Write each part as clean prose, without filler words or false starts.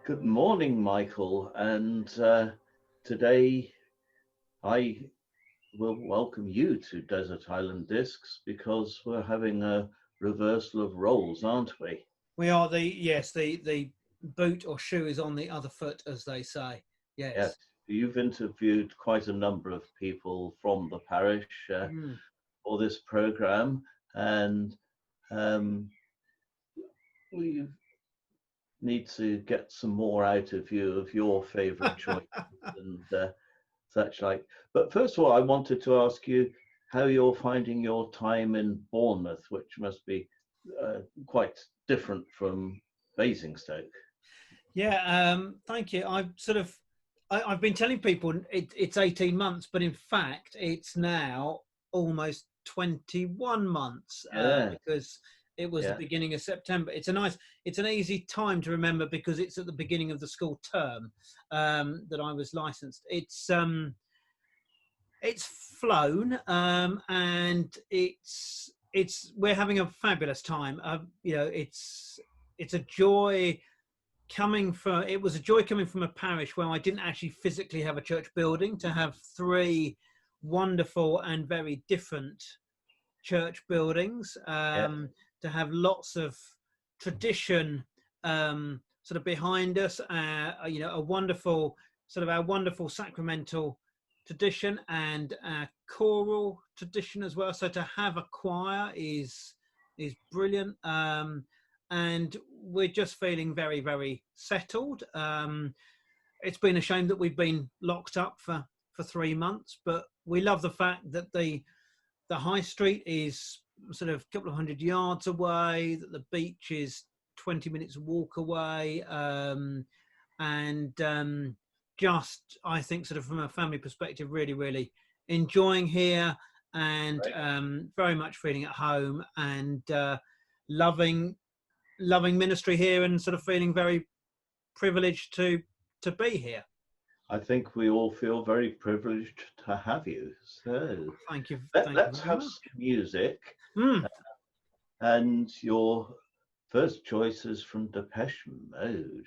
Good morning, Michael. And today I will welcome you to Desert Island Discs because we're having a reversal of roles, aren't we? We are the boot or shoe is on the other foot, as they say. Yes. Yes. You've interviewed quite a number of people from the parish Mm. for this program, and um, we need to get some more out of you of your favorite choices and such like. But first of all, I wanted to ask you how you're finding your time in Bournemouth, which must be quite different from Basingstoke. Yeah. Thank you. I've been telling people it's 18 months, but in fact it's now almost 21 months Yeah, because it was the yeah, beginning of September. It's an easy time to remember because it's at the beginning of the school term that I was licensed. It's flown, and it's we're having a fabulous time. It's a joy coming from. It was a joy coming from a parish where I didn't actually physically have a church building to have three wonderful and very different church buildings. yeah. To have lots of tradition sort of behind us. A wonderful sort of our wonderful sacramental tradition and choral tradition as well. So to have a choir is brilliant. And we're just feeling very, very settled. It's been a shame that we've been locked up for 3 months, but we love the fact that the high street is sort of a couple of hundred yards away, that the beach is 20 minutes walk away, and just I think sort of from a family perspective, really, really enjoying here and Right. very much feeling at home and loving ministry here and sort of feeling very privileged to be here. I think we all feel very privileged to have you. So Thank you let's very have much. some music. Mm. And your first choice is from Depeche Mode.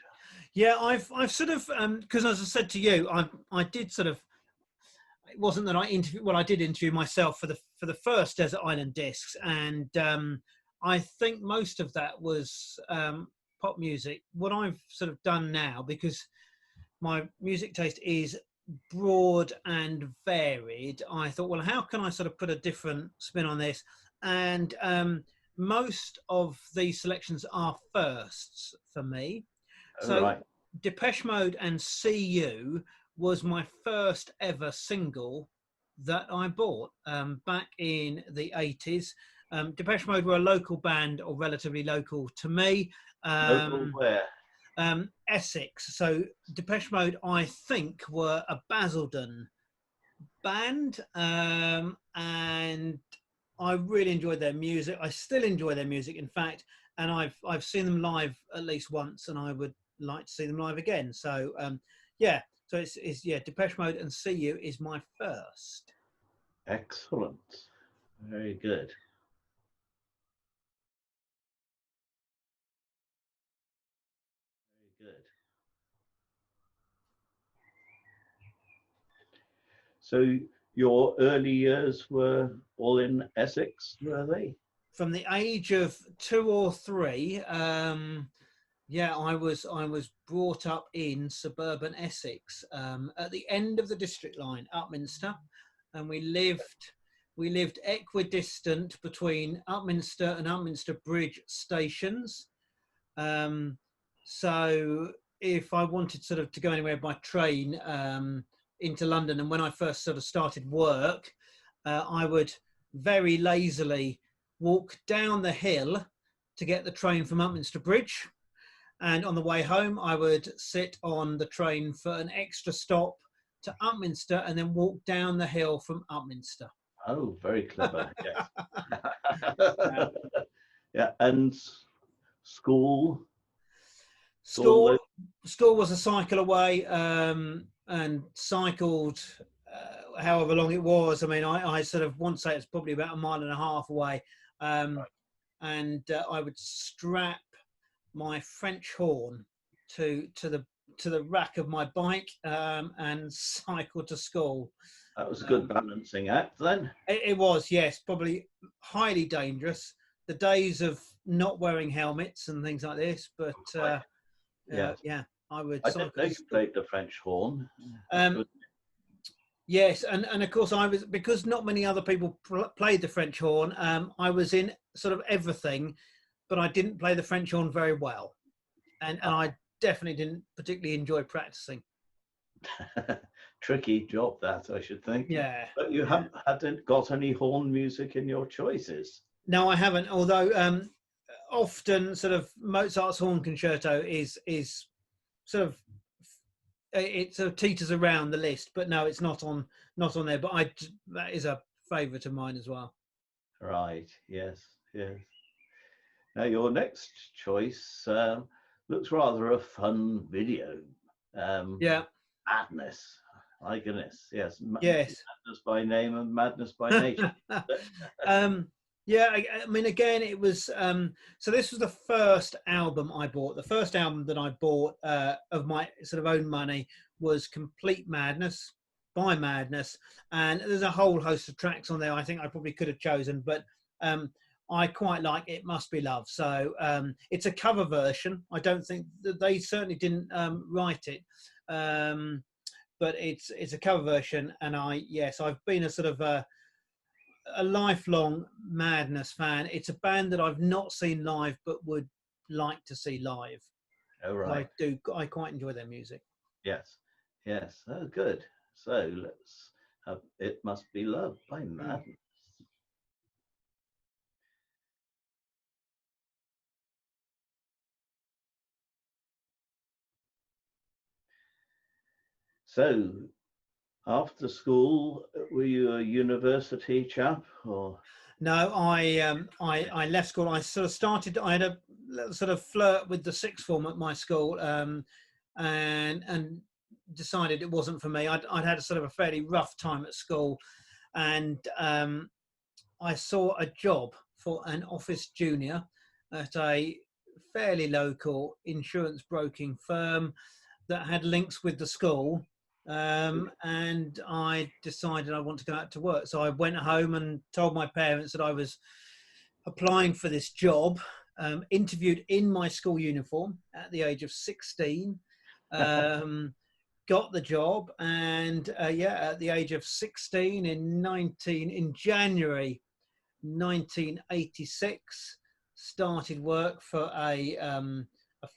Yeah, I've sort of because as I said to you, I did sort of. It wasn't that I interviewed. Well, I did interview myself for the first Desert Island Discs, and I think most of that was pop music. What I've sort of done now, because my music taste is broad and varied, I thought, well, how can I sort of put a different spin on this? And most of these selections are firsts for me. All So right. Depeche Mode and See You was my first ever single that I bought back in the 80s. Depeche Mode were a local band, or relatively local to me. Local where? Essex. So Depeche Mode, I think, were a Basildon band, and I really enjoyed their music. I still enjoy their music, in fact, and I've seen them live at least once, and I would like to see them live again. So yeah, so it's yeah, Depeche Mode and See You is my first. Excellent. Very good. Very good. So your early years were all in Essex, were they? From the age of 2 or 3, yeah, I was brought up in suburban Essex, at the end of the district line, Upminster, and we lived equidistant between Upminster and Upminster Bridge stations. Um, so if I wanted sort of to go anywhere by train into London, and when I first sort of started work, I would very lazily walk down the hill to get the train from Upminster Bridge, and on the way home, I would sit on the train for an extra stop to Upminster and then walk down the hill from Upminster. Oh, very clever. Yes. Yeah. Yeah, and school, school. School, school was a cycle away, and cycled however long it was. I mean, I sort of want to say it's probably about a mile and a half away, um, and I would strap my French horn to the to the rack of my bike and cycle to school. That was a good balancing act then. It was, yes, probably highly dangerous. The days of not wearing helmets and things like this, but Yes. yeah, I would I cycle didn't know to you school. played the French horn. Yes, and of course I was, because not many other people played the French horn. I was in sort of everything, but I didn't play the French horn very well, and I definitely didn't particularly enjoy practicing. Tricky job that, I should think. Yeah. But you hadn't got any horn music in your choices. No, I haven't. Although often sort of Mozart's horn concerto is sort of, it sort of teeters around the list, but no, it's not on there. But that is a favourite of mine as well. Right. Yes. Yes. Now your next choice looks rather a fun video. Yeah. Madness. My goodness. Yes. Yes. Madness by name and madness by nature. Yeah, I mean, again, it was so this was the first album I bought. The first album that I bought of my sort of own money was Complete Madness by Madness, and there's a whole host of tracks on there I think I probably could have chosen, but I quite like It Must Be Love. So it's a cover version. I don't think that they certainly didn't write it, but it's a cover version, and I've been a sort of a lifelong Madness fan. It's a band that I've not seen live but would like to see live. Oh, right. I quite enjoy their music. Yes. Yes. Oh, good. So let's have It Must Be Love by Madness. So after school, were you a university chap or? No, I left school. I sort of started. I had a sort of flirt with the sixth form at my school, and decided it wasn't for me. I'd had a sort of a fairly rough time at school, and I saw a job for an office junior at a fairly local insurance broking firm that had links with the school. And I decided I want to go out to work. So I went home and told my parents that I was applying for this job, interviewed in my school uniform at the age of 16, got the job. And at the age of 16 in January 1986, started work for a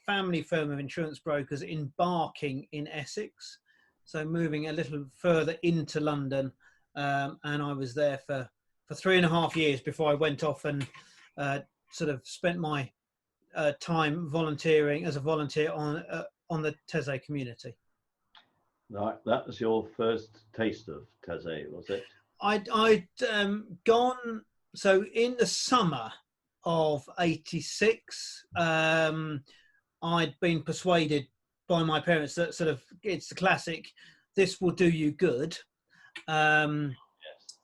family firm of insurance brokers in Barking in Essex. So moving a little further into London, and I was there for 3.5 years before I went off and sort of spent my time volunteering as a volunteer on the Taizé community. Right, that was your first taste of Taizé, was it? I'd gone, so in the summer of '86, I'd been persuaded by my parents that sort of, it's the classic, this will do you good. As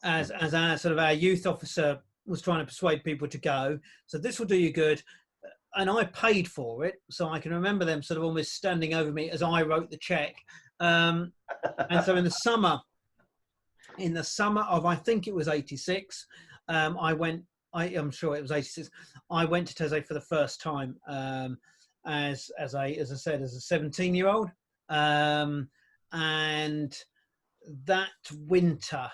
our sort of our youth officer was trying to persuade people to go, so this will do you good, and I paid for it. So I can remember them sort of almost standing over me as I wrote the check. And so in the summer of, I think it was '86, I'm sure it was '86. I went to Taizé for the first time. As I said, as a 17-year-old, and that winter,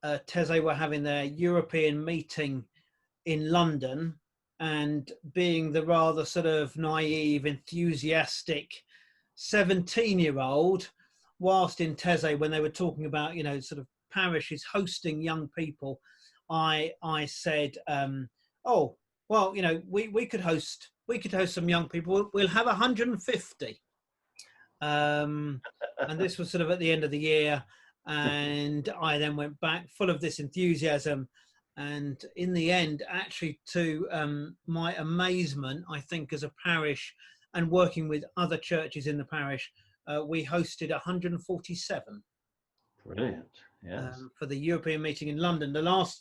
Taizé were having their European meeting in London, and being the rather sort of naive, enthusiastic 17-year-old, whilst in Taizé, when they were talking about, sort of parishes hosting young people, I said, oh, well, we could host some young people. We'll have 150. And this was sort of at the end of the year. And I then went back full of this enthusiasm. And in the end, actually, to my amazement, I think as a parish and working with other churches in the parish, we hosted 147. Brilliant. Yes. For the European meeting in London.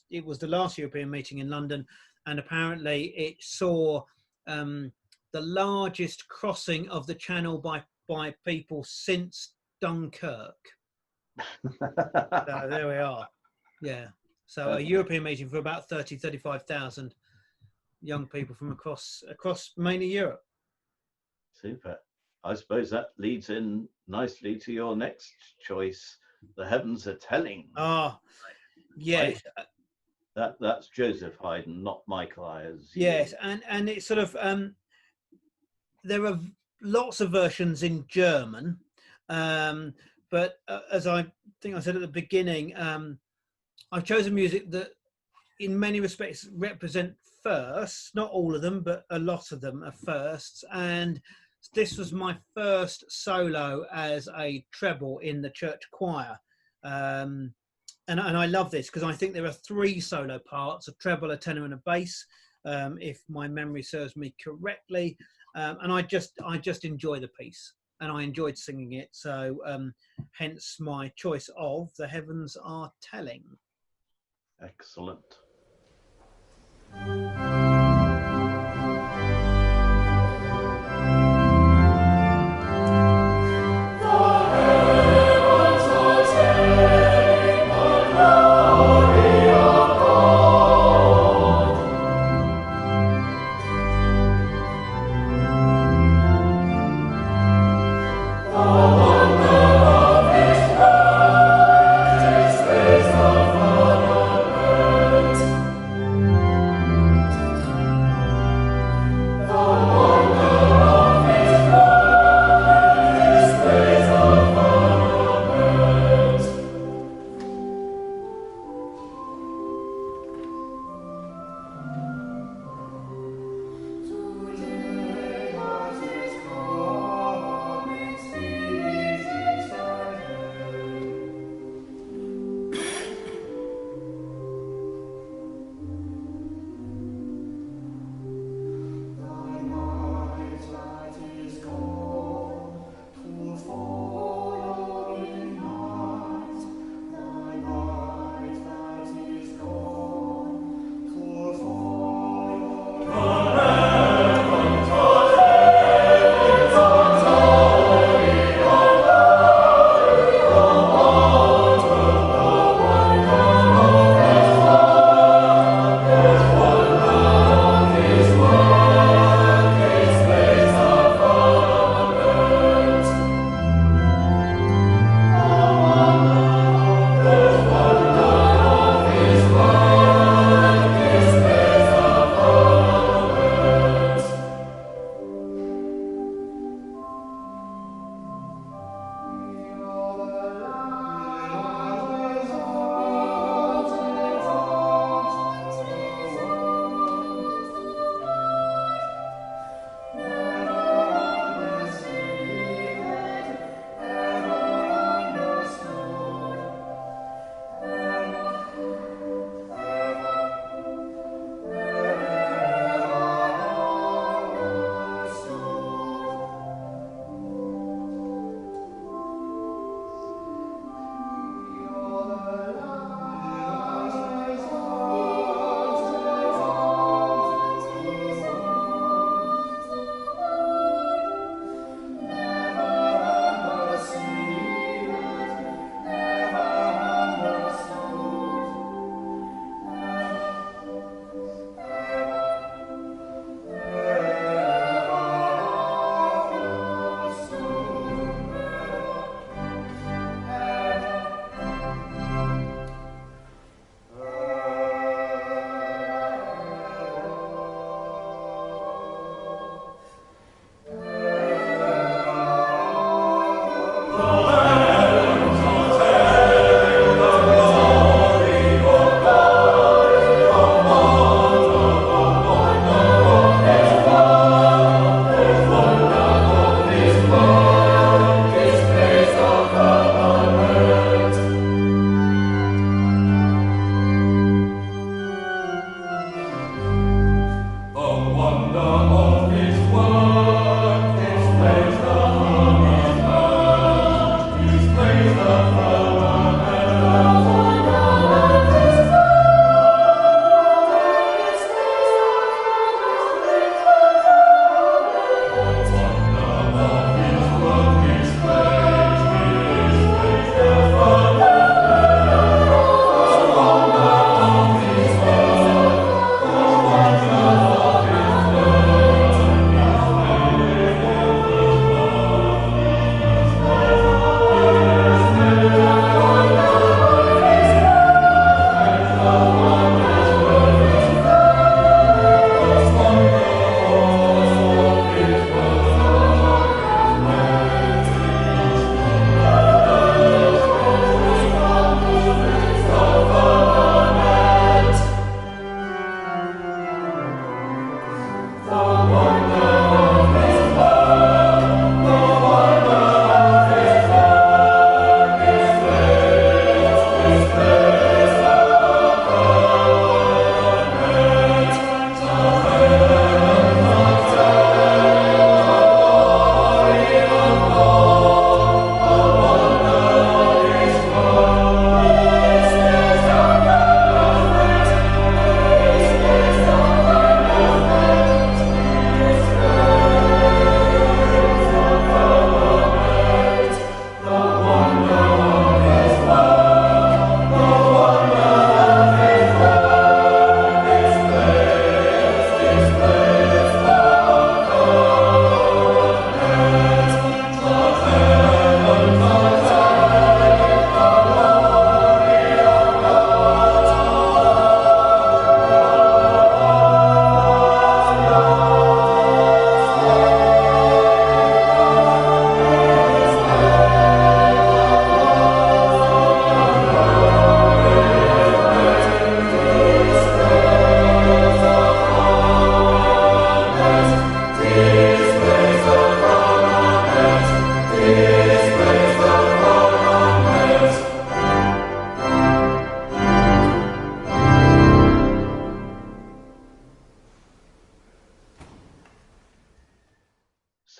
It was the last European meeting in London. And apparently it saw the largest crossing of the Channel by by people since Dunkirk. So there we are. Yeah. So a European meeting for about 35,000 young people from across mainly Europe. Super. I suppose that leads in nicely to your next choice. The Heavens Are Telling. Ah, yes. Right? That's Joseph Haydn, not Michael Ayers. Yes, and it's sort of there are lots of versions in German, but as I think I said at the beginning, I've chosen music that in many respects represent firsts, not all of them, but a lot of them are firsts. And this was my first solo as a treble in the church choir. And I love this because I think there are 3 solo parts: a treble, a tenor, and a bass, if my memory serves me correctly. And I just enjoy the piece, and I enjoyed singing it. So hence my choice of The Heavens Are Telling. Excellent.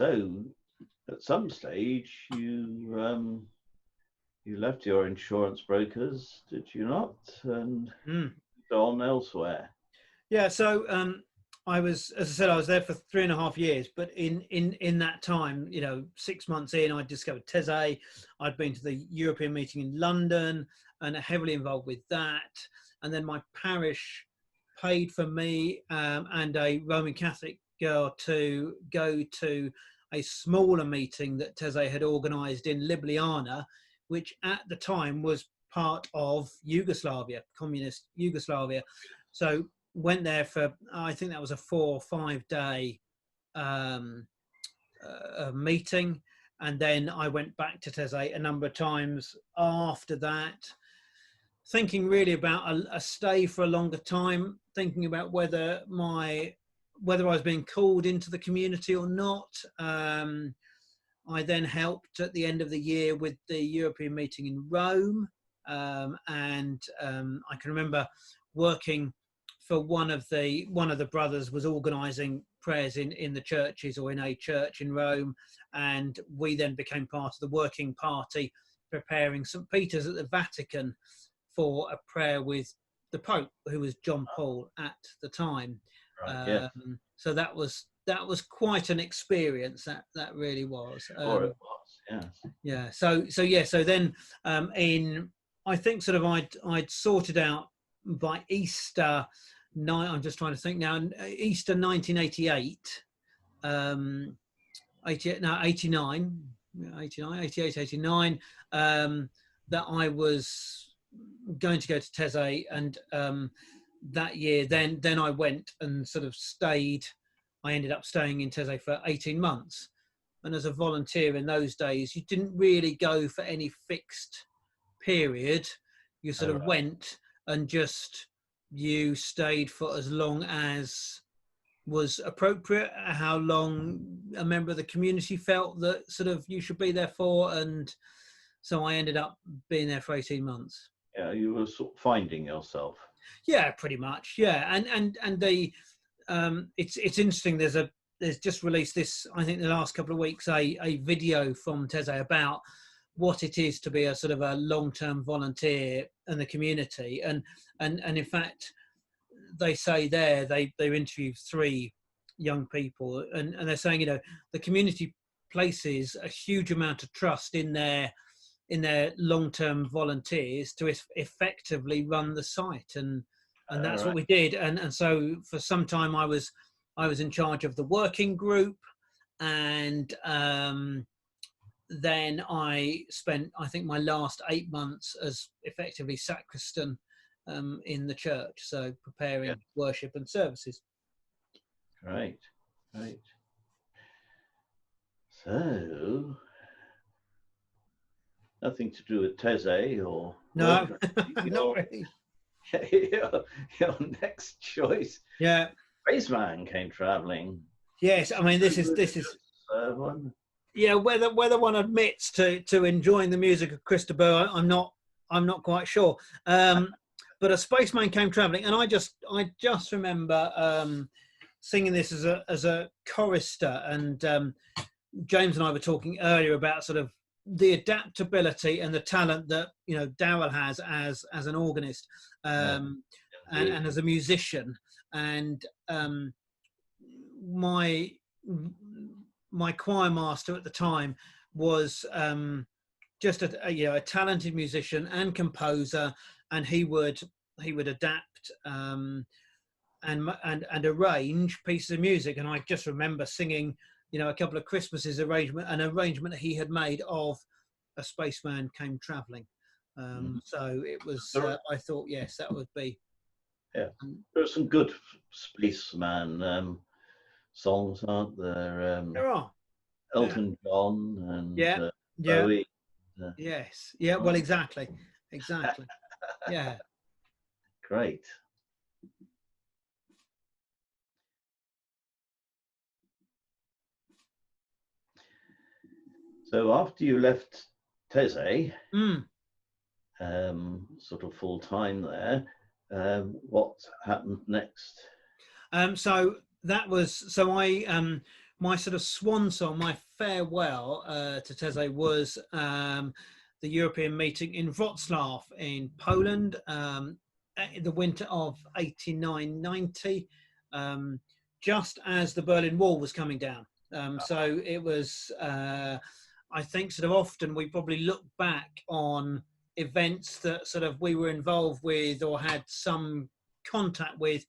so at some stage you left your insurance brokers, did you not, and gone elsewhere? Yeah, so I was, as I said, I was there for 3.5 years, but in that time, 6 months in, I discovered Taizé. I'd been to the European meeting in London and heavily involved with that. And then my parish paid for me and a Roman Catholic girl to go to a smaller meeting that Taizé had organised in Ljubljana, which at the time was part of Yugoslavia, communist Yugoslavia. So went there for, I think that was a 4 or 5 day meeting, and then I went back to Taizé a number of times after that, thinking really about a stay for a longer time, thinking about whether I was being called into the community or not. I then helped at the end of the year with the European meeting in Rome, and I can remember working for one of the brothers was organising prayers in the churches, or in a church in Rome, and we then became part of the working party preparing St. Peter's at the Vatican for a prayer with the Pope, who was John Paul at the time. Right, yeah. So that was quite an experience. That really was. Or it was, yes. Yeah. So then I think sort of I'd sorted out by Easter. I'm just trying to think now. Easter 1988, 89, 88, 89. That I was going to go to Taizé, and that year, then I went and sort of stayed. I ended up staying in Taizé for 18 months. And as a volunteer in those days, you didn't really go for any fixed period. You sort of went and just, you stayed for as long as was appropriate, how long a member of the community felt that sort of you should be there for. And so I ended up being there for 18 months. Yeah, you were sort of finding yourself. Yeah, pretty much. Yeah, and they, it's interesting. There's just released this, I think, the last couple of weeks, a video from Taizé about what it is to be a sort of a long-term volunteer in the community, and in fact, they say there they interviewed 3 young people, and they're saying, the community places a huge amount of trust in their long-term volunteers to effectively run the site, and that's what we did. And so for some time I was in charge of the working group, and then I spent, I think, my last 8 months as effectively sacristan in the church, so preparing worship and services. Right. So nothing to do with Taizé or no, not really. Your next choice. Yeah. Spaceman Came Traveling. Yes, I mean this is one. Yeah, whether one admits to enjoying the music of Chris de Burgh, I'm not quite sure. But A Spaceman Came Traveling, and I just remember singing this as a chorister, and James and I were talking earlier about sort of the adaptability and the talent that Daryl has as an organist, and as a musician, and my choir master at the time was just a talented musician and composer, and he would adapt and arrange pieces of music. And I just remember singing a couple of Christmases an arrangement he had made of A Spaceman Came Traveling. So it was I thought, yes, that would be. Yeah, there are some good Spaceman songs, aren't there? There are. Elton John and Bowie. Yes. Yeah. Well, exactly. Yeah. Great. So after you left Taizé, sort of full time there, what happened next? So that was, so I my sort of swan song, my farewell to Teze was the European meeting in Wrocław in Poland, in the winter of 89-90, just as the Berlin Wall was coming down. So it was, I think, sort of often we probably look back on events that sort of we were involved with or had some contact with,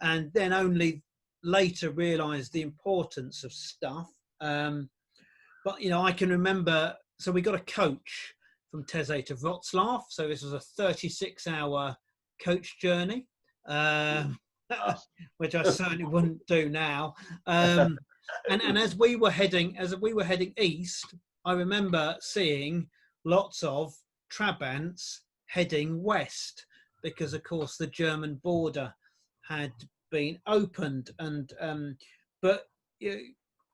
and then only later realised the importance of stuff. But you know, I can remember. So we got a coach from Teze to Wrocław. So this was a 36-hour coach journey, which I certainly wouldn't do now. And as we were heading east, I remember seeing lots of Trabants heading west because, of course, the German border had been opened, and but you know,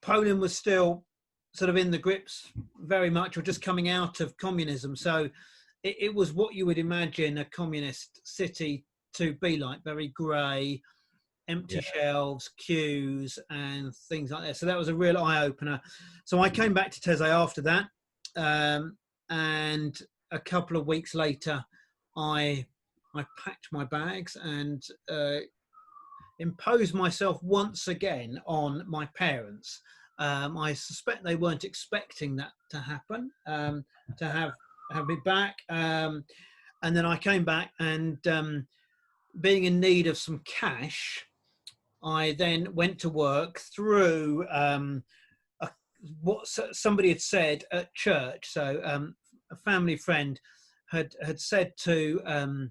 Poland was still sort of in the grips very much, or just coming out of communism. So it was what you would imagine a communist city to be like, very grey, empty shelves, queues and things like that. So that was a real eye-opener. So I came back to Teze after that, and a couple of weeks later I packed my bags and imposed myself once again on my parents. I suspect they weren't expecting that to happen, to have me back. And then I came back, and being in need of some cash, I then went to work through what somebody had said at church. So a family friend had said to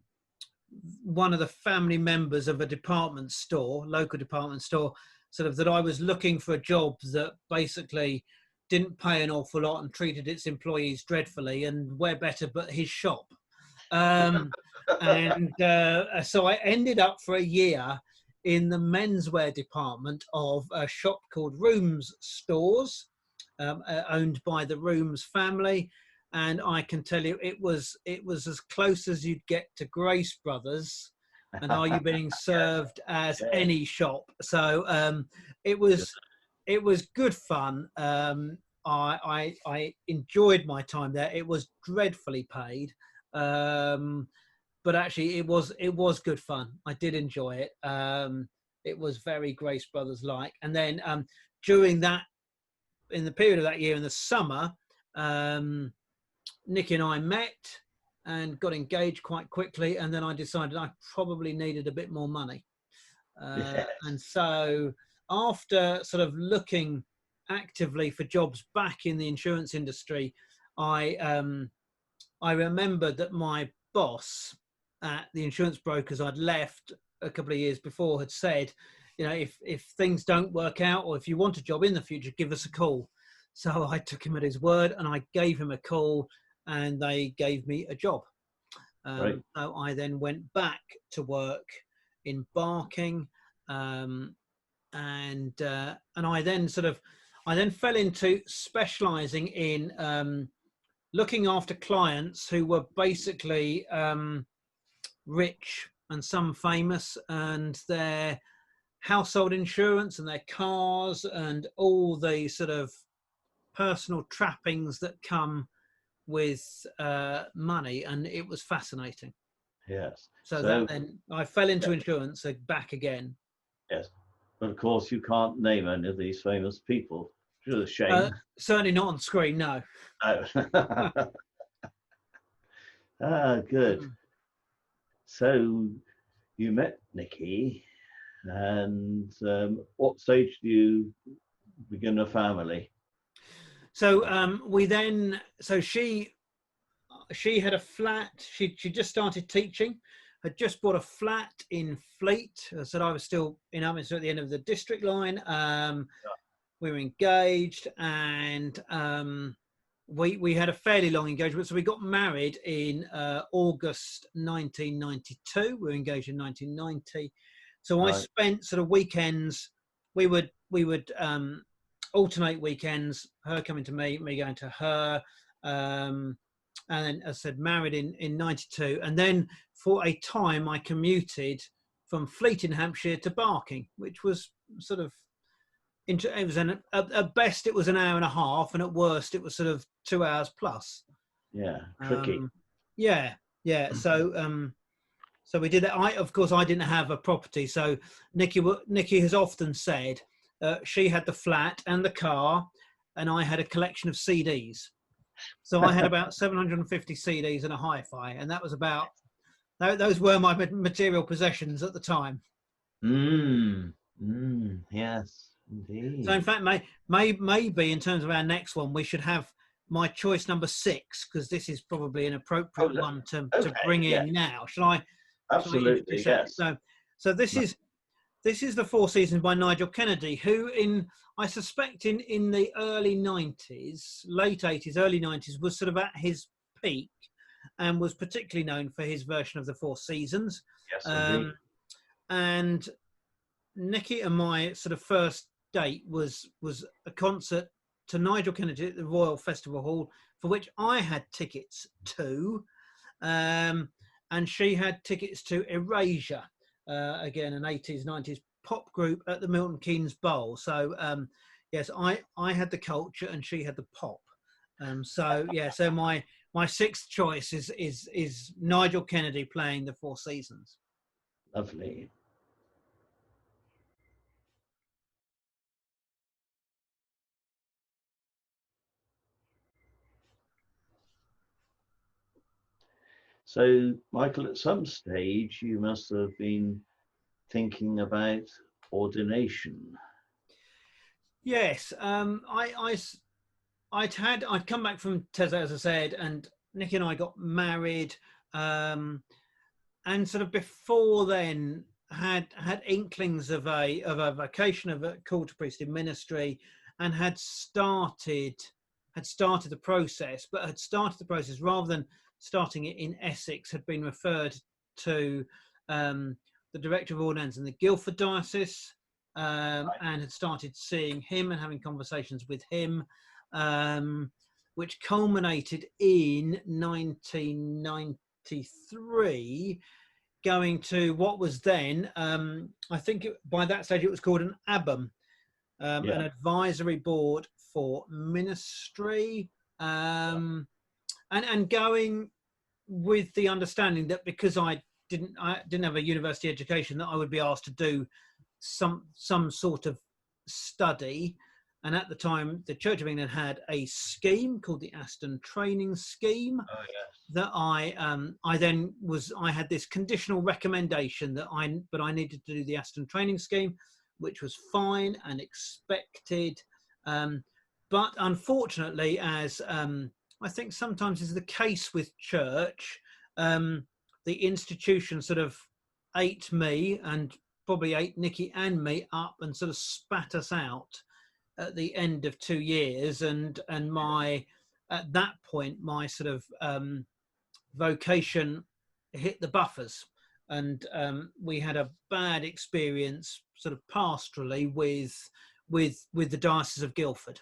one of the family members of a department store, local department store, sort of that I was looking for a job that basically didn't pay an awful lot and treated its employees dreadfully, and where better but his shop. And so I ended up for a year in the menswear department of a shop called Rooms Stores, owned by the Rooms family. And I can tell you, it was as close as you'd get to Grace Brothers, and Are You Being Served, as any shop. So it was good fun. I enjoyed my time there. It was dreadfully paid, but actually it was good fun. I did enjoy it. It was very Grace Brothers like. And then during that, in the period of that year in the summer, Nicky and I met and got engaged quite quickly, and then I decided I probably needed a bit more money. And so after sort of looking actively for jobs back in the insurance industry, I remembered that my boss at the insurance brokers I'd left a couple of years before had said, you know, if things don't work out, or if you want a job in the future, give us a call. So I took him at his word, and I gave him a call, and they gave me a job. Right. So I then went back to work in Barking, and I then fell into specialising in looking after clients who were basically rich and some famous, and their household insurance and their cars and all the sort of personal trappings that come with money, and it was fascinating. Yes. So that then I fell into insurance back again. Yes, but of course you can't name any of these famous people. Which is a shame. Certainly not on screen, no. Good. So you met Nicky, and what stage do you begin a family? So she had a flat. She just started teaching, had just bought a flat in Fleet. I said I was still in Upminster at the end of the district line. We were engaged, and we had a fairly long engagement. So we got married in August 1992. We were engaged in 1990. So I spent sort of weekends. We would alternate weekends, her coming to me going to her, and then, as I said, married in 92. And then for a time I commuted from Fleet in Hampshire to Barking, which was sort of it was at best it was an hour and a half, and at worst it was sort of 2 hours plus. Yeah, tricky. Yeah. So we did that. Of course, I didn't have a property, so Nikki has often said she had the flat and the car, and I had a collection of CDs. So I had about 750 CDs and a hi-fi, and that was about those were my material possessions at the time. Yes, indeed. So in fact, maybe in terms of our next one, we should have my choice number 6, because this is probably an appropriate one to bring in now. Shall I? Absolutely, yes. So this is The Four Seasons by Nigel Kennedy, who I suspect in the early 90s, late 80s, early 90s, was sort of at his peak, and was particularly known for his version of The Four Seasons. Yes, indeed. And Nikki and my sort of first date was a concert to Nigel Kennedy at the Royal Festival Hall, for which I had tickets to, and she had tickets to Erasure, again an 80s 90s pop group at the Milton Keynes Bowl. So yes, I had the culture and she had the pop. So my 6th choice is Nigel Kennedy playing The Four Seasons. Lovely. So, Michael, at some stage you must have been thinking about ordination. Yes, I'd come back from TESA, as I said, and Nikki and I got married, and sort of before then had inklings of a vocation, of a call to priesthood ministry, and had started the process, but had started the process rather than starting it in Essex, had been referred to the director of ordinance in the Guildford diocese, and had started seeing him and having conversations with him, which culminated in 1993, going to what was then, I think by that stage it was called an ABBAM, an advisory board for ministry, and going with the understanding that because I didn't have a university education, that I would be asked to do some sort of study. And at the time, the Church of England had a scheme called the Aston Training Scheme. Oh, yes. That I had this conditional recommendation that I needed to do the Aston Training Scheme, which was fine and expected. But unfortunately, as I think sometimes is the case with church, the institution sort of ate me, and probably ate Nikki and me up, and sort of spat us out at the end of 2 years. And at that point, my sort of vocation hit the buffers, and we had a bad experience sort of pastorally with the Diocese of Guildford.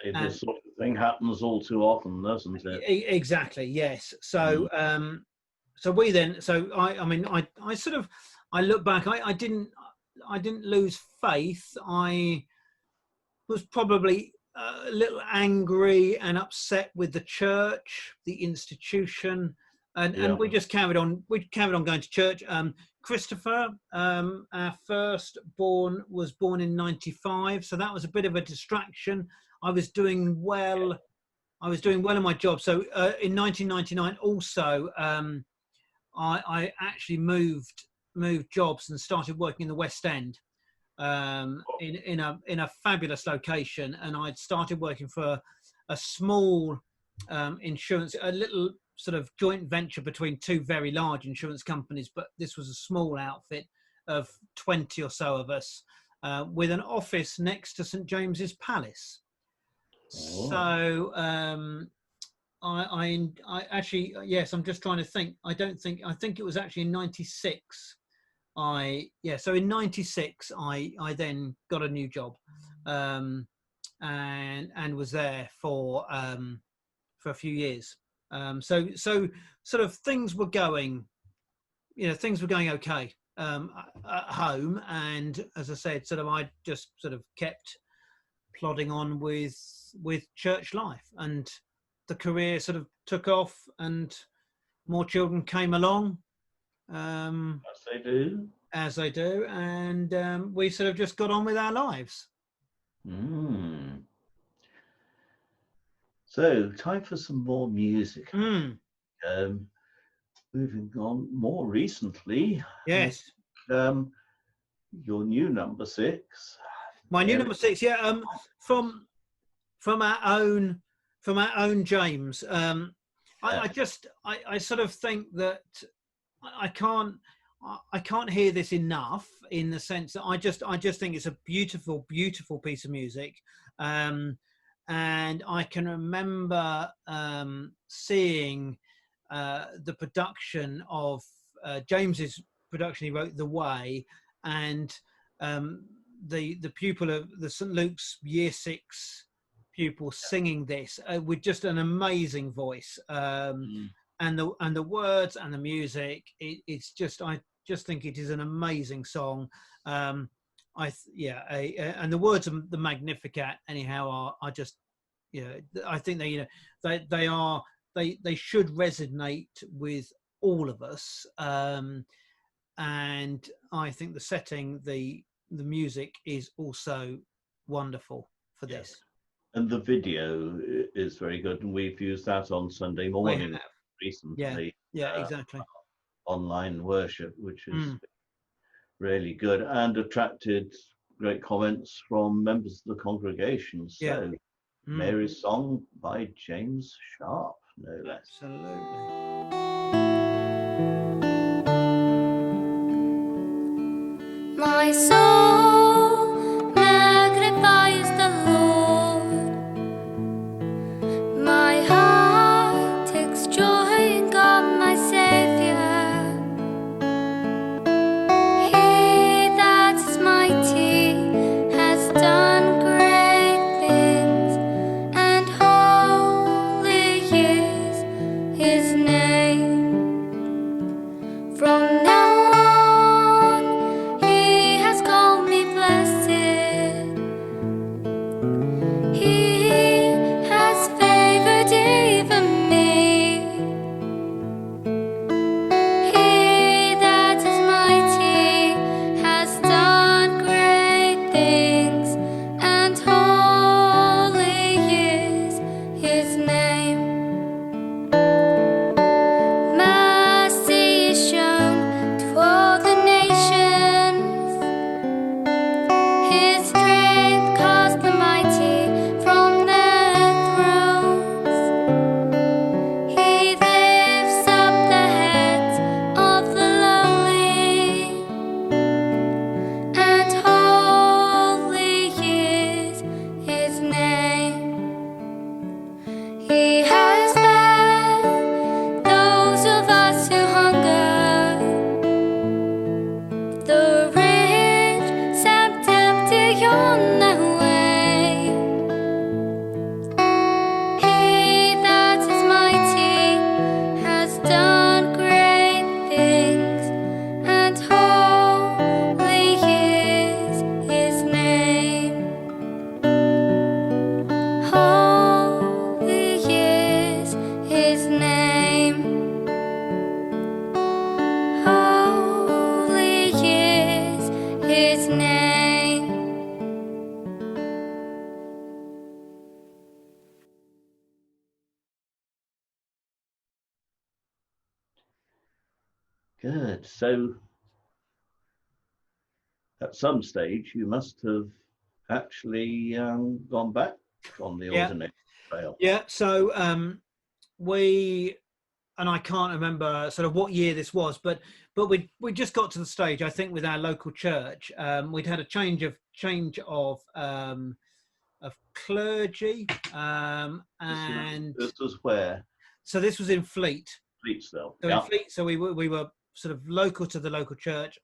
This sort of thing happens all too often, doesn't it? Exactly, yes. So so we then, so I look back, I didn't lose faith. I was probably a little angry and upset with the church, the institution, and we just carried on. We carried on going to church. Christopher, our firstborn, was born in '95, so that was a bit of a distraction. I was doing well. I was doing well in my job. So in 1999, also, I actually moved jobs and started working in the West End, in a fabulous location. And I'd started working for a small insurance, a little sort of joint venture between 2 very large insurance companies, but this was a small outfit of 20 or so of us, with an office next to St James's Palace. So I actually, yes, I'm just trying to think. I think it was actually in '96. So in '96 I then got a new job, and was there for a few years. So sort of things were going okay. at home, and as I said, sort of I just sort of kept plodding on with church life, and the career sort of took off, and more children came along, As they do. as they do, and we sort of just got on with our lives. Mm. So, time for some more music. Mm. Moving on, more recently, Yes. Your new number 6. My new number 6, yeah, from our own James. I sort of think that I can't hear this enough, in the sense that I just think it's a beautiful piece of music, and I can remember seeing the production of James's production. He wrote The Way, and the pupil of the St Luke's Year 6 pupil singing this with just an amazing voice, and the words and the music. It's just, I just think it is an amazing song. And the words of the Magnificat anyhow are just, I think they they should resonate with all of us, and I think the setting, the music is also wonderful for this. And the video is very good, and we've used that on Sunday morning recently. Yeah, exactly. Online worship, which is really good, and attracted great comments from members of the congregation. So, Mary's Song by James Sharp, no less. Absolutely. My soul magnifies the Lord. My heart takes joy in God, my Savior. He that is mighty has done great things, and holy is his name. From now on, he has called me blessed. He has favored even me. He that is mighty has done great things, and holy is his name. Mercy is shown to all the nations. His strength caused the mighty from their thrones. He lifts up the heads of the lowly, and holy is his name. He has fed those of us who hunger. The rich sent empty on their way. He that is mighty has done great things, and holy is his name. Holy is his name. Holy is his name. Good. So, at some stage, you must have actually gone back on the ordinary trail. Yeah. So and I can't remember sort of what year this was, but we just got to the stage, I think, with our local church. We'd had a change of clergy, and this was where? So this was in Fleet. Fleetsville. So in Fleet, so we were sort of local to the local church.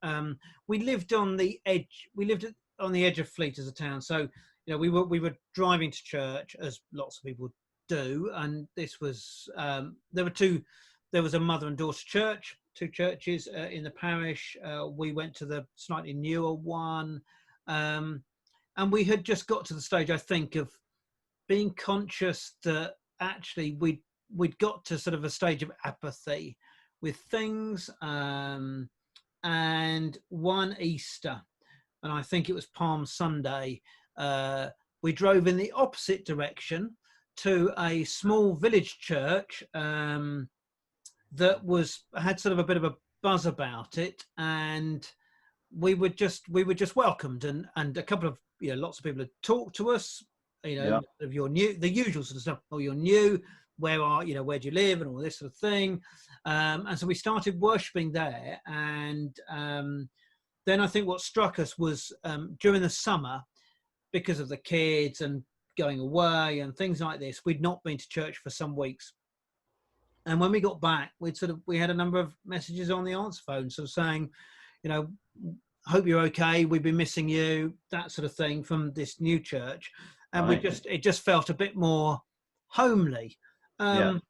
We lived on the edge. We lived on the edge of Fleet as a town. So we were driving to church, as lots of people do, and this was there were two there was a mother and daughter church, two churches in the parish. We went to the slightly newer one. And we had just got to the stage, I think, of being conscious that actually we'd got to sort of a stage of apathy with things. And one Easter, and I think it was Palm Sunday, we drove in the opposite direction to a small village church that had sort of a bit of a buzz about it, and we were just welcomed, and a couple of lots of people had talked to us, of you're new, the usual sort of stuff. Oh, you're new. Where do you live, and all this sort of thing. And so we started worshipping there, and then I think what struck us was during the summer, because of the kids and going away and things like this, we'd not been to church for some weeks. And when we got back, we had a number of messages on the answer phone, sort of saying, hope you're okay. We've been missing you, that sort of thing, from this new church. And it just felt a bit more homely. And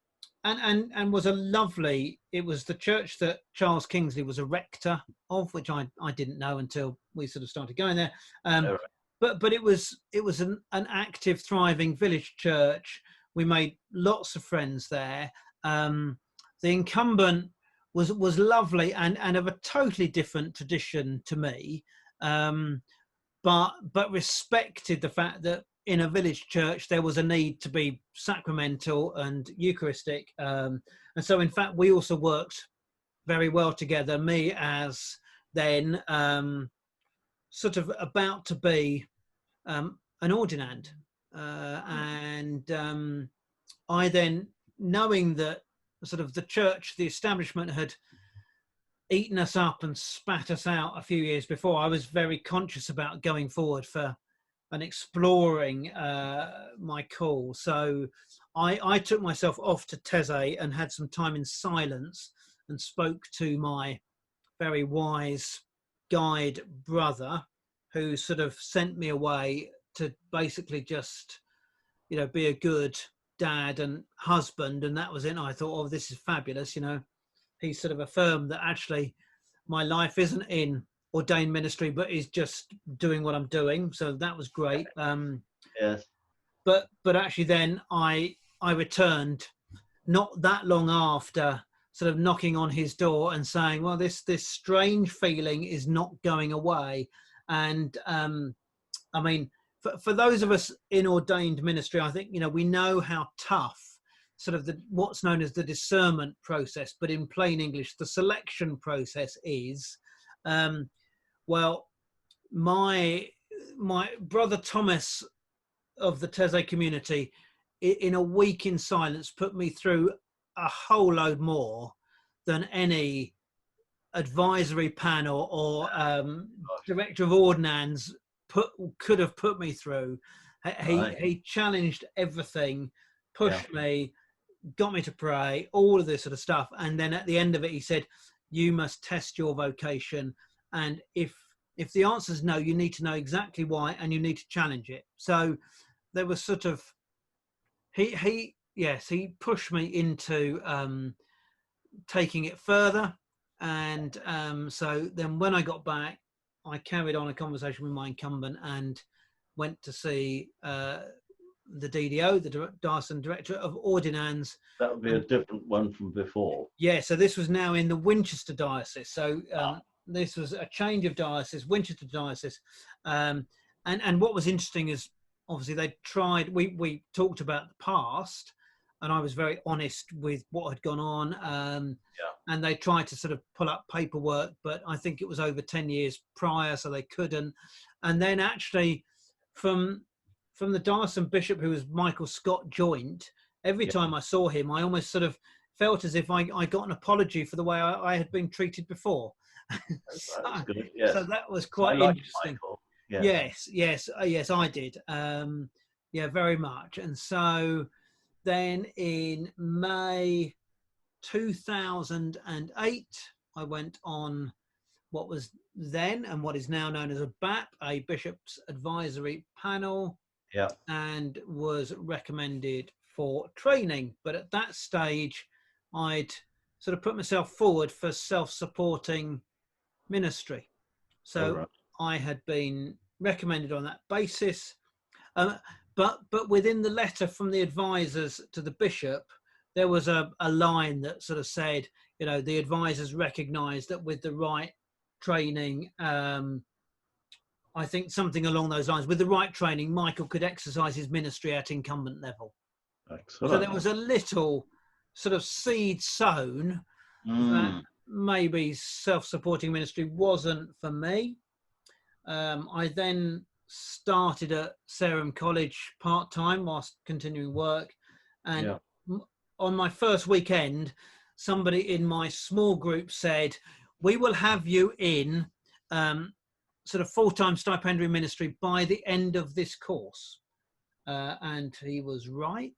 was it was the church that Charles Kingsley was a rector of, which I didn't know until we sort of started going there. But it was an active, thriving village church. We made lots of friends there. The incumbent was lovely and of a totally different tradition to me, but respected the fact that in a village church there was a need to be sacramental and Eucharistic, and so in fact we also worked very well together. Me as then sort of about to be an ordinand, and I then, knowing that sort of the church, the establishment had eaten us up and spat us out a few years before, I was very conscious about going forward for and exploring my call. So I took myself off to Taizé and had some time in silence and spoke to my very wise guide brother, who sort of sent me away to basically just, be a good dad and husband. And that was it. And I thought, oh, this is fabulous. He sort of affirmed that actually my life isn't in ordained ministry, but is just doing what I'm doing. So that was great. Yes. But actually then I returned not that long after, sort of knocking on his door and saying, well, this strange feeling is not going away. And I mean, for those of us in ordained ministry, I think, we know how tough sort of what's known as the discernment process, but in plain English, the selection process is. Well, my brother Thomas of the Taizé community, in a week in silence, put me through a whole load more than any advisory panel or director of ordinands could have put me through. He challenged everything, pushed me, got me to pray, all of this sort of stuff. And then at the end of it, he said, you must test your vocation. And if the answer is no, you need to know exactly why, and you need to challenge it. So there was sort of, he pushed me into taking it further. And so then when I got back, I carried on a conversation with my incumbent and went to see the DDO, the Diocesan Director of Ordinands. That would be a different one from before. Yeah, so this was now in the Winchester Diocese. So this was a change of diocese, Winchester Diocese. And what was interesting is, obviously, they tried, we talked about the past, and I was very honest with what had gone on. And they tried to sort of pull up paperwork, but I think it was over 10 years prior, so they couldn't. And then actually from the diocesan bishop, who was Michael Scott Joint, every time I saw him, I almost sort of felt as if I got an apology for the way I had been treated before. That's good. Yes. So that was quite interesting. Yes, I did. Very much. And so then in May 2008, I went on what was then and what is now known as a BAP, a Bishop's Advisory Panel, and was recommended for training. But at that stage, I'd sort of put myself forward for self-supporting ministry. So right. I had been recommended on that basis. But within the letter from the advisors to the bishop, there was a line that sort of said, you know, the advisors recognised that with the right training, I think something along those lines, with the right training, Michael could exercise his ministry at incumbent level. Excellent. So there was a little sort of seed sown that maybe self-supporting ministry wasn't for me. I then started at Sarum College part-time whilst continuing work, and on my first weekend, somebody in my small group said, we will have you in sort of full-time stipendiary ministry by the end of this course. And he was right.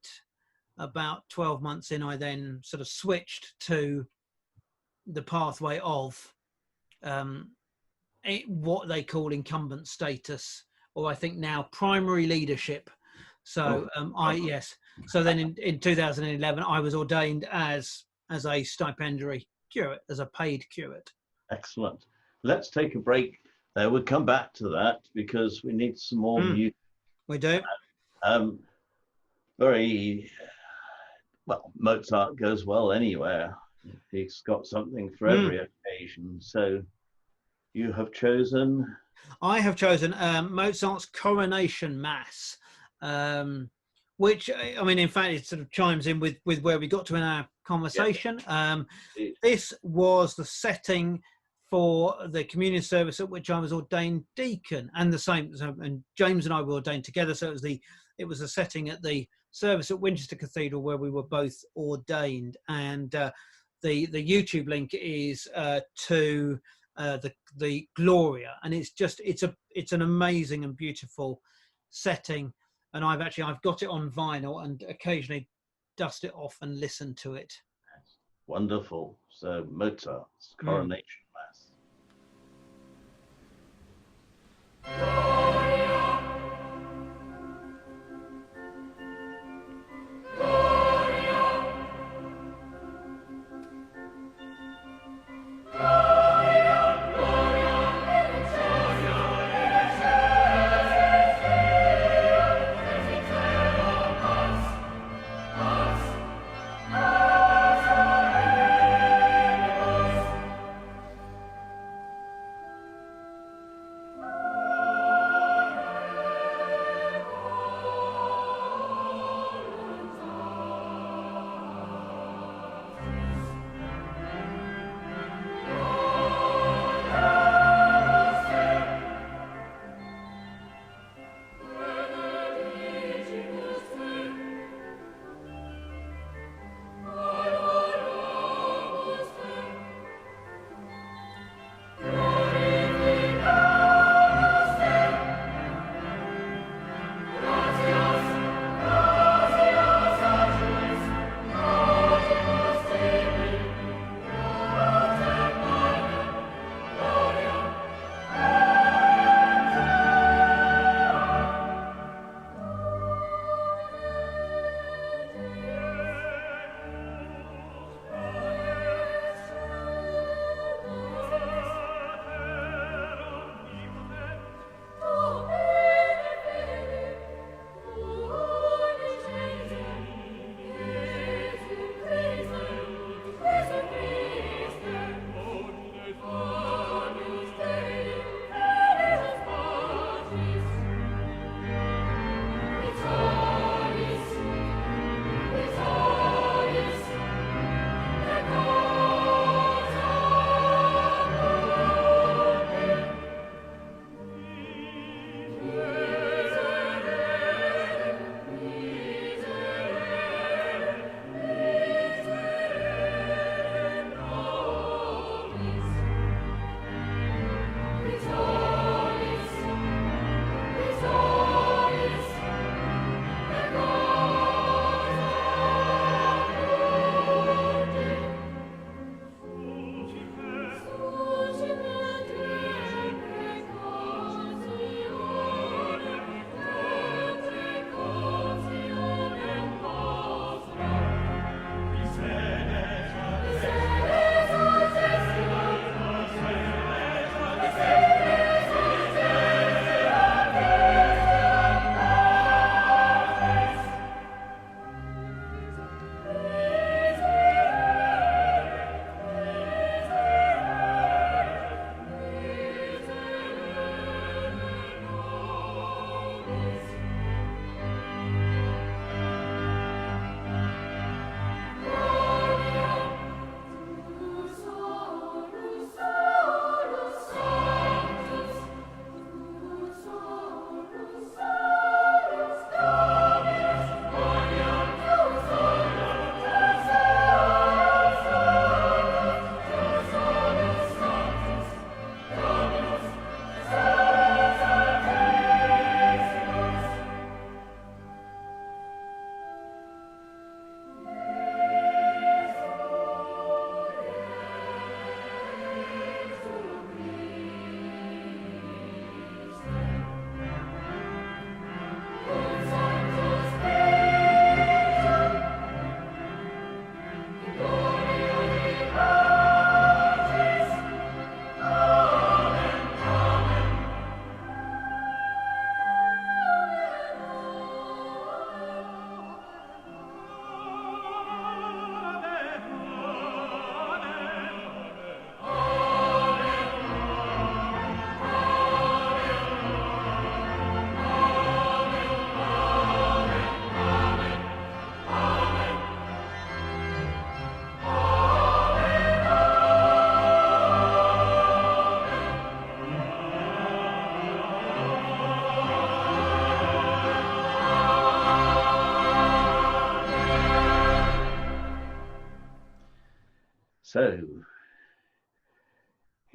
About 12 months in, I then sort of switched to the pathway of what they call incumbent status, or I think now primary leadership. So So then in 2011, I was ordained as a stipendiary curate, as a paid curate. Excellent. Let's take a break there. We'll come back to that because we need some more music. We do. Very well, Mozart goes well anywhere. He's got something for every occasion. So you have chosen? I have chosen Mozart's Coronation Mass, which, I mean, in fact, it sort of chimes in with where we got to in our conversation. This was the setting for the communion service at which I was ordained deacon, and the same, and James and I were ordained together. So it was a setting at the service at Winchester Cathedral where we were both ordained, and the YouTube link is to the Gloria, and it's an amazing and beautiful setting, and I've got it on vinyl and occasionally dust it off and listen to it. Wonderful. So Mozart's Coronation Mass.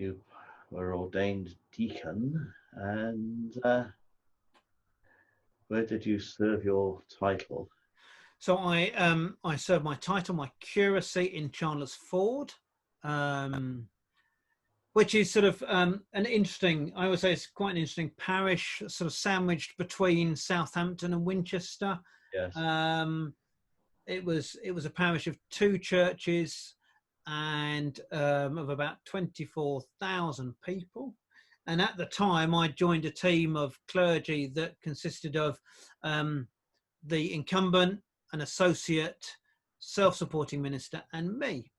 you were ordained deacon, and where did you serve your title? So I served my title, my curacy in Chandler's Ford, which is sort of an interesting, I would say it's quite an interesting parish, sort of sandwiched between Southampton and Winchester. Yes. It was a parish of 2 churches and of about 24,000 people. And at the time, I joined a team of clergy that consisted of the incumbent, an associate, self-supporting minister, and me.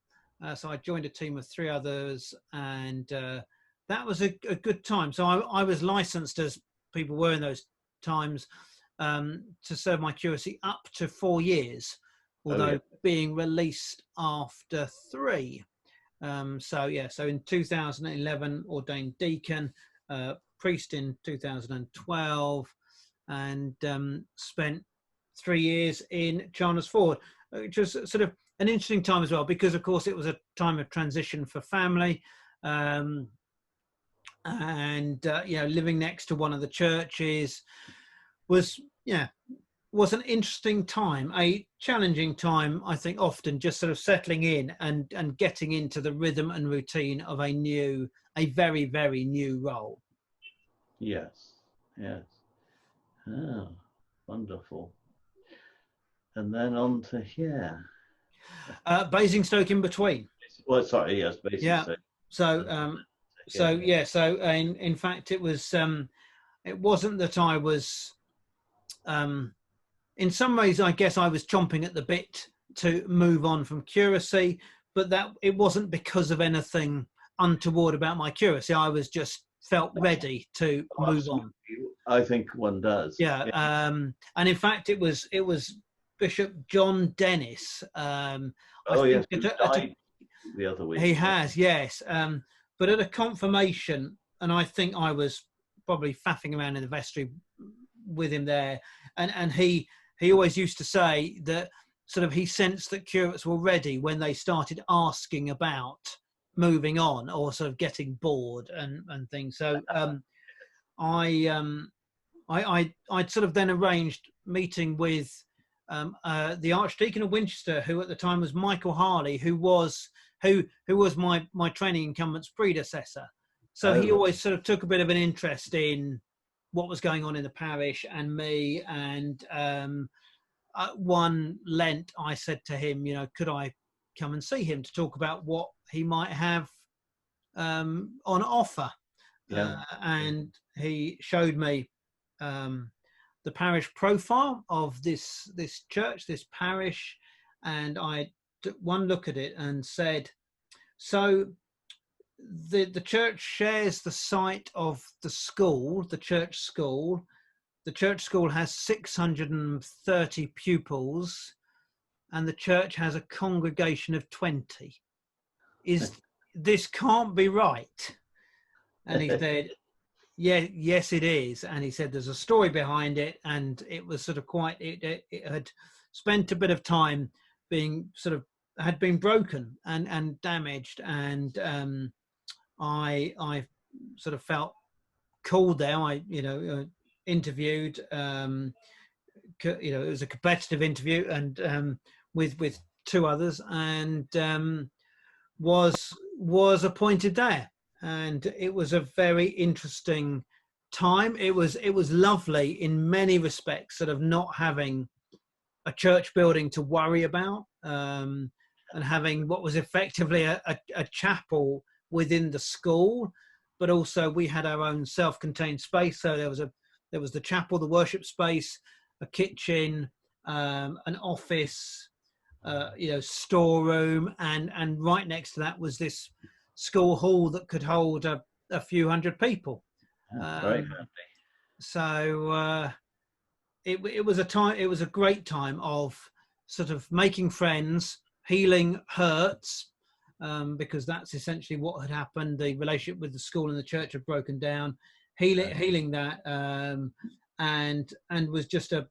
So I joined a team of 3 others, and that was a good time. So I was licensed, as people were in those times, to serve my curacy up to 4 years, although being released after 3. So in 2011 ordained deacon, priest in 2012, and spent 3 years in Chandler's Ford, which was sort of an interesting time as well, because of course it was a time of transition for family, and living next to one of the churches was an interesting time, a challenging time, I think, often just sort of settling in and getting into the rhythm and routine of a very, very new role. Yes. Oh, wonderful. And then on to here. Basingstoke in between. Well, sorry, yes, Basingstoke. Yeah. So in fact, it was it wasn't that I was in some ways, I guess I was chomping at the bit to move on from curacy, but that it wasn't because of anything untoward about my curacy. I was just felt ready to move on. I think one does. Yeah. And in fact, it was Bishop John Dennis. Yes, he died the other week. He has, yes. But at a confirmation, and I think I was probably faffing around in the vestry with him there, and he always used to say that sort of he sensed that curates were ready when they started asking about moving on or sort of getting bored and things. So I'd sort of then arranged meeting with the Archdeacon of Winchester, who at the time was Michael Harley, who was my training incumbent's predecessor. So he always sort of took a bit of an interest in what was going on in the parish and me. And one Lent, I said to him, could I come and see him to talk about what he might have on offer? Yeah. And he showed me the parish profile of this church, this parish, and I took one look at it and said, so the church shares the site of the school, the church school. The church school has 630 pupils, and the church has a congregation of 20. This can't be right? And he said, yeah, yes, it is. And he said, there's a story behind it. And it was sort of it had spent a bit of time being had been broken and damaged. And I sort of felt called there. I, interviewed, it was a competitive interview and with 2 others, and was appointed there. And it was a very interesting time. It was lovely in many respects, sort of not having a church building to worry about, and having what was effectively a chapel within the school, but also we had our own self-contained space. So there was the chapel, the worship space, a kitchen, an office, storeroom, and right next to that was this school hall that could hold a few hundred people. Very handy. So it was a great time of sort of making friends, healing hurts, because that's essentially what had happened. The relationship with the school and the church had broken down, healing that, and was just a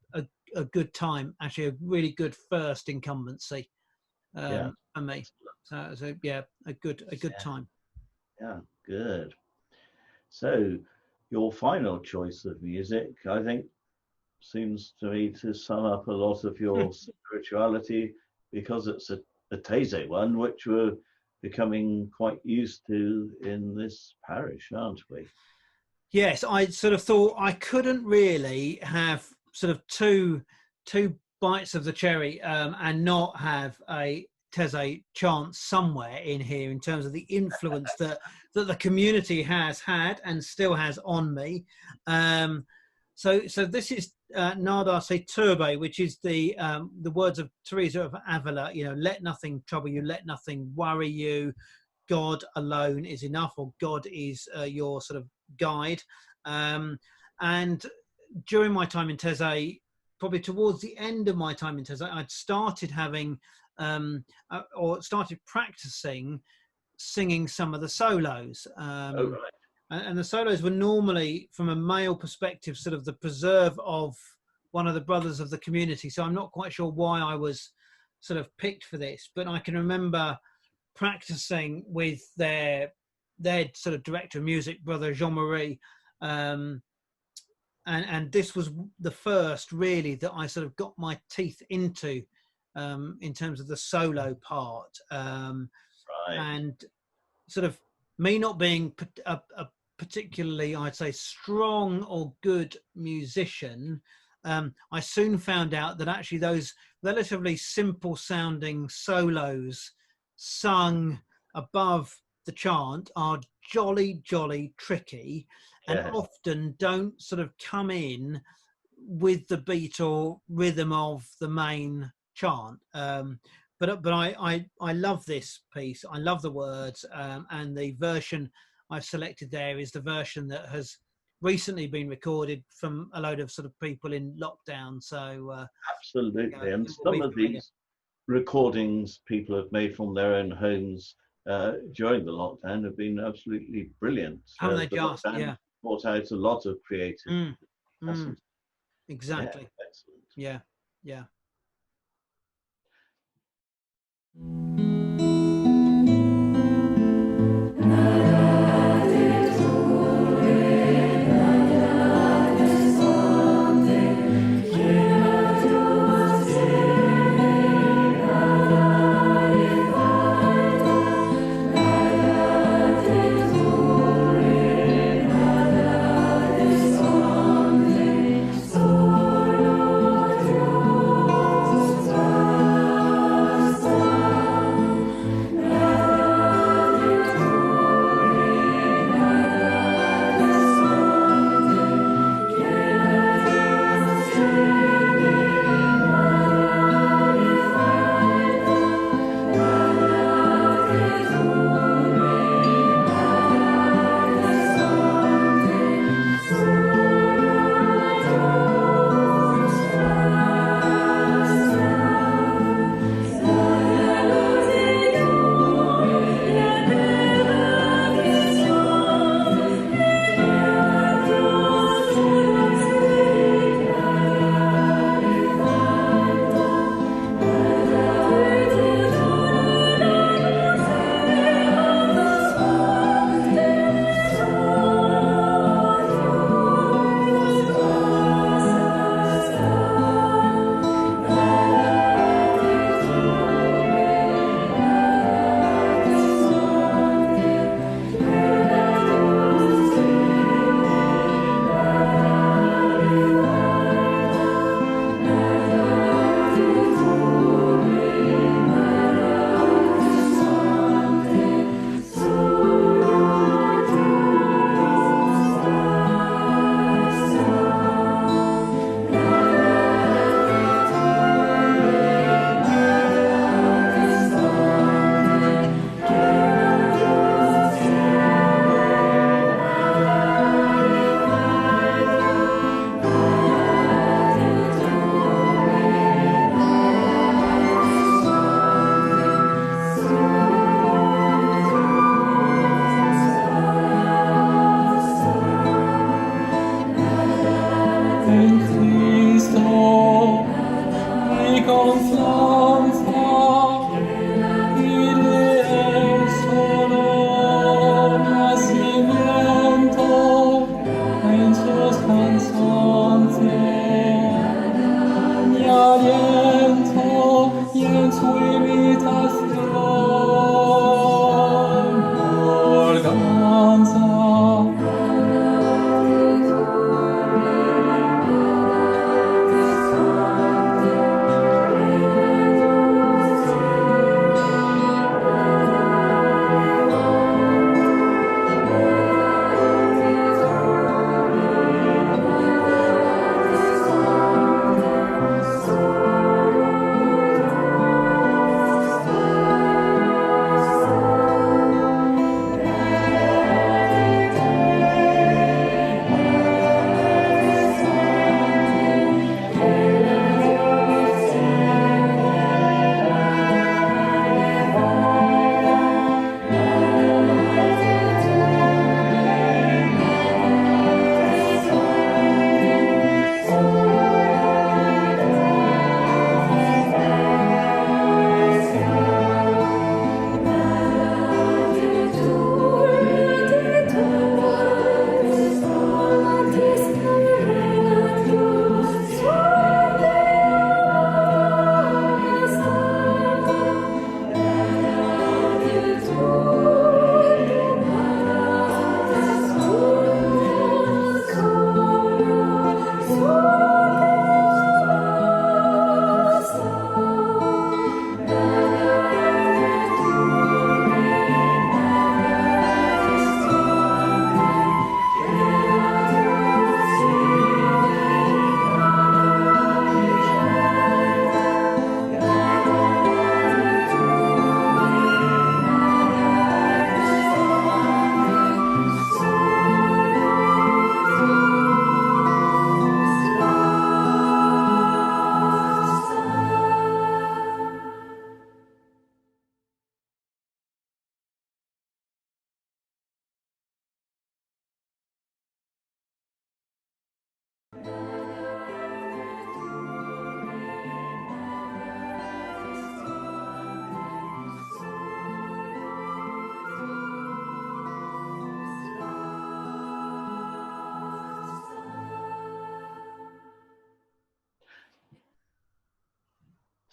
good time, actually a really good first incumbency for me. So it was a good time. Yeah, good. So your final choice of music, I think, seems to me to sum up a lot of your spirituality, because it's a Taizé one, which we're becoming quite used to in this parish, aren't we? Yes, I sort of thought I couldn't really have sort of two bites of the cherry and not have a Taizé chant somewhere in here in terms of the influence that the community has had and still has on me. So this is Nada Se Turbe, which is the words of Teresa of Avila. You know, let nothing trouble you, let nothing worry you. God alone is enough, or God is your sort of guide. And during my time in Taizé, probably towards the end of my time in Taizé, I'd started having or started practicing singing some of the solos. Oh, right. And the solos were normally, from a male perspective, sort of the preserve of one of the brothers of the community. So I'm not quite sure why I was sort of picked for this, but I can remember practicing with their sort of director of music, brother Jean-Marie, and this was the first really that I sort of got my teeth into in terms of the solo part, Right. and sort of me not being a particularly, I'd say, strong or good musician. I soon found out that actually those relatively simple sounding solos sung above the chant are jolly tricky, and Yeah. often don't sort of come in with the beat or rhythm of the main chant. But I love this piece. I love the words, and the version I've selected there is the version that has recently been recorded from a load of sort of people in lockdown. So Absolutely. And some of these recordings people have made from their own homes during the lockdown have been absolutely brilliant. Haven't they The just? lockdown Yeah. brought out a lot of creative. Exactly. Yeah, excellent. Yeah.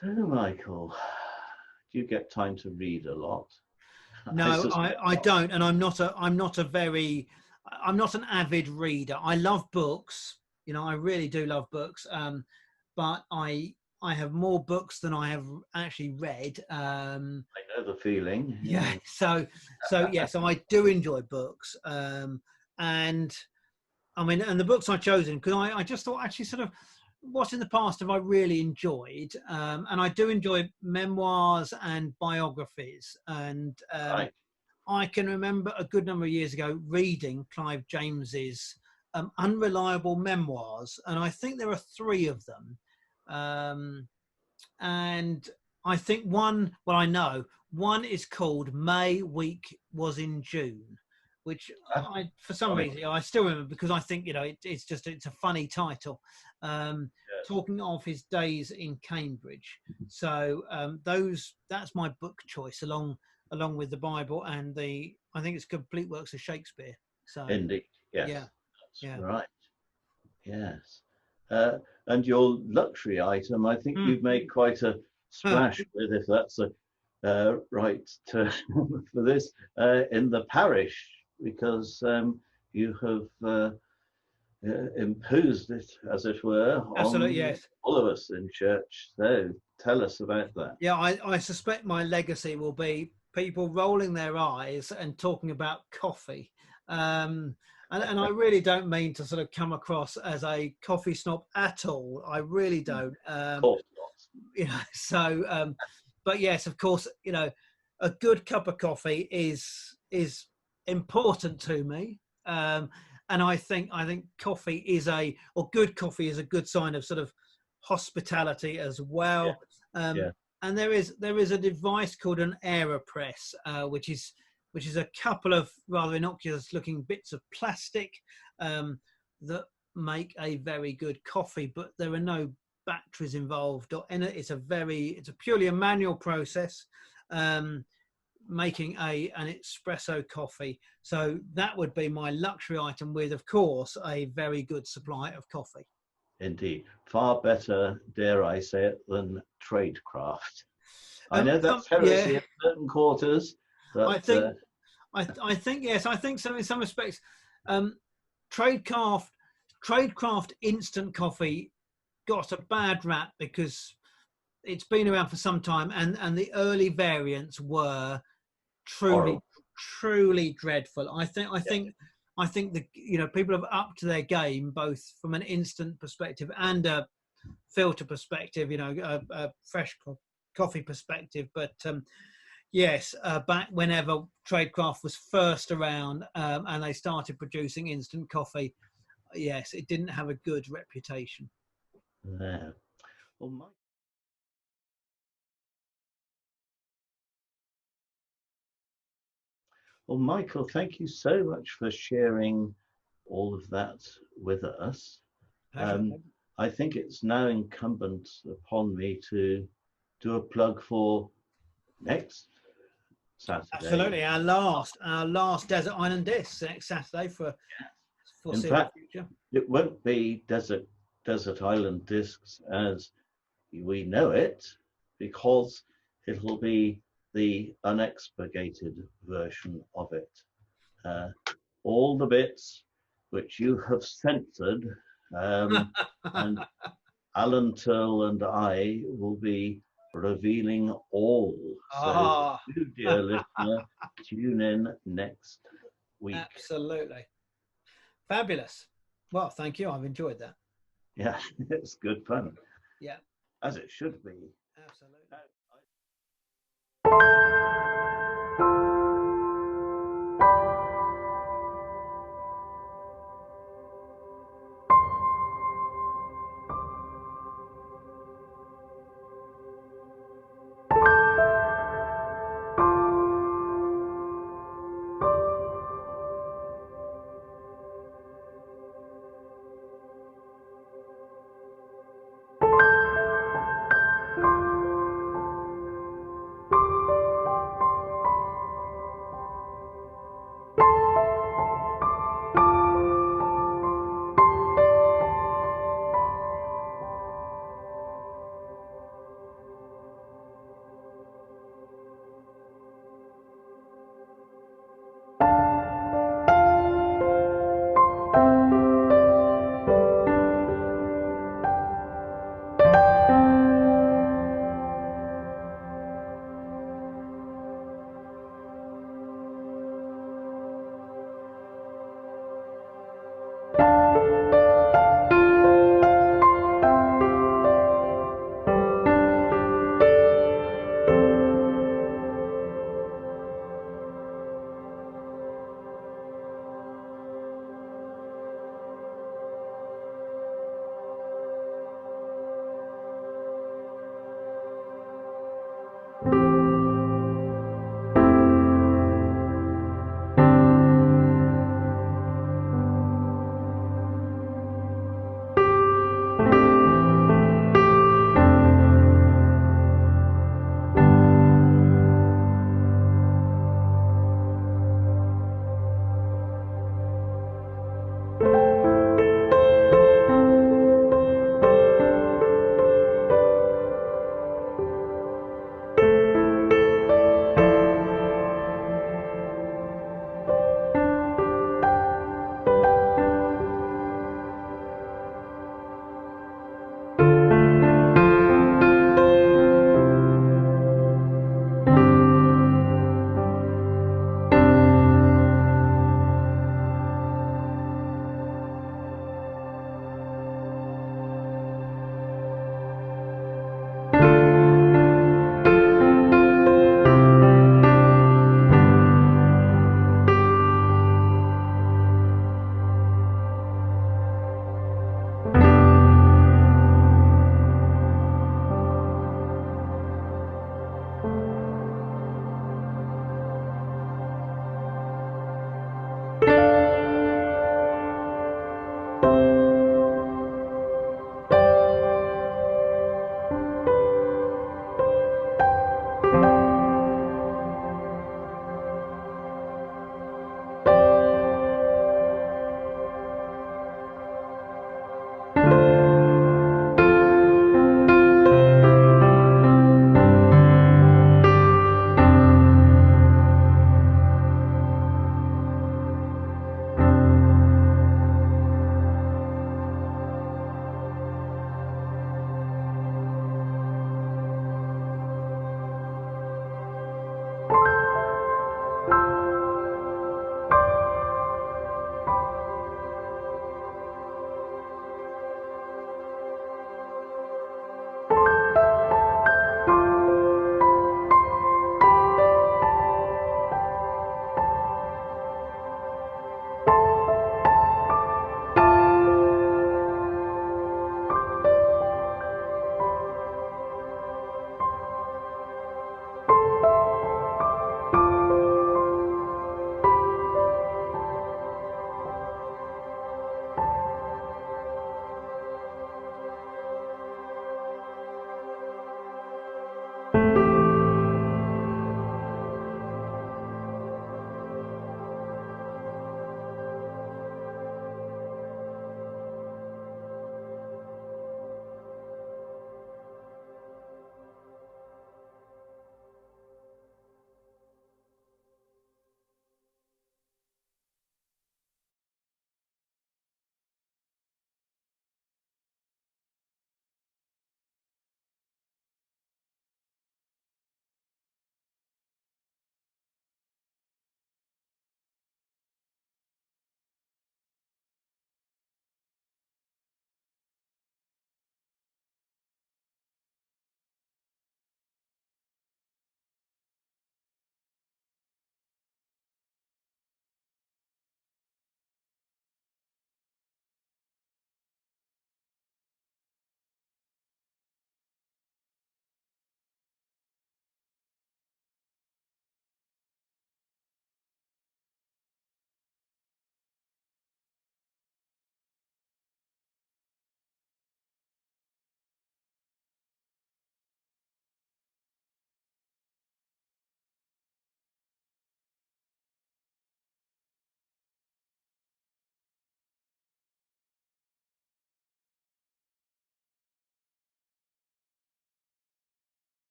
So, Michael, do you get time to read a lot? No, suspect I not. don't, and I'm not an avid reader. I love books, you know, I really do love books, but I have more books than I have actually read. I know the feeling. Yeah, Yeah. so I do enjoy books, and I mean, and the books I've chosen because I just thought actually sort of what in the past have I really enjoyed, and I do enjoy memoirs and biographies, and Right. I can remember a good number of years ago reading Clive James's Unreliable Memoirs, and I think there are three of them. And I think one, well, I know one is called May Week Was in June, which I, for some Funny. reason, I still remember because I think, you know, it's a funny title. Yes. Talking of his days in Cambridge. So that's my book choice along with the Bible and I think it's Complete Works of Shakespeare. So Indeed. Yes. yeah, That's yeah. right. Yes. And your luxury item, I think you've made quite a splash with, if that's a right term for this, in the parish, because you have imposed it, as it were, Absolutely, on yes. all of us in church. So tell us about that. Yeah, I suspect my legacy will be people rolling their eyes and talking about coffee. And I really don't mean to sort of come across as a coffee snob at all. I really don't. Of course not. You know, so, but yes, of course, you know, a good cup of coffee is important to me. And I think coffee or good coffee is a good sign of sort of hospitality as well. Yeah. And there is a device called an AeroPress, which is a couple of rather innocuous looking bits of plastic that make a very good coffee, but there are no batteries involved or in it. It's a purely a manual process, making an espresso coffee. So that would be my luxury item with, of course, a very good supply of coffee. Indeed. Far better, dare I say it, than tradecraft. I know that's heresy in certain quarters, but I think yes. I think so in some respects. Tradecraft instant coffee got a bad rap because it's been around for some time, and the early variants were truly dreadful. I think the, you know, people have upped their game both from an instant perspective and a filter perspective, you know, a fresh coffee perspective. But yes, back whenever Tradecraft was first around and they started producing instant coffee, yes, it didn't have a good reputation. no. Well, Michael, thank you so much for sharing all of that with us. I think it's now incumbent upon me to do a plug for next Saturday. Absolutely, our last Desert Island Discs next Saturday for foreseeable future. It won't be Desert Island Discs as we know it, because it'll be the unexpurgated version of it. All the bits which you have censored, and Alan Turl and I will be revealing all. So, you, dear listener, tune in next week. Absolutely. Fabulous. Well, thank you. I've enjoyed that. Yeah, it's good fun. Yeah. As it should be. Absolutely.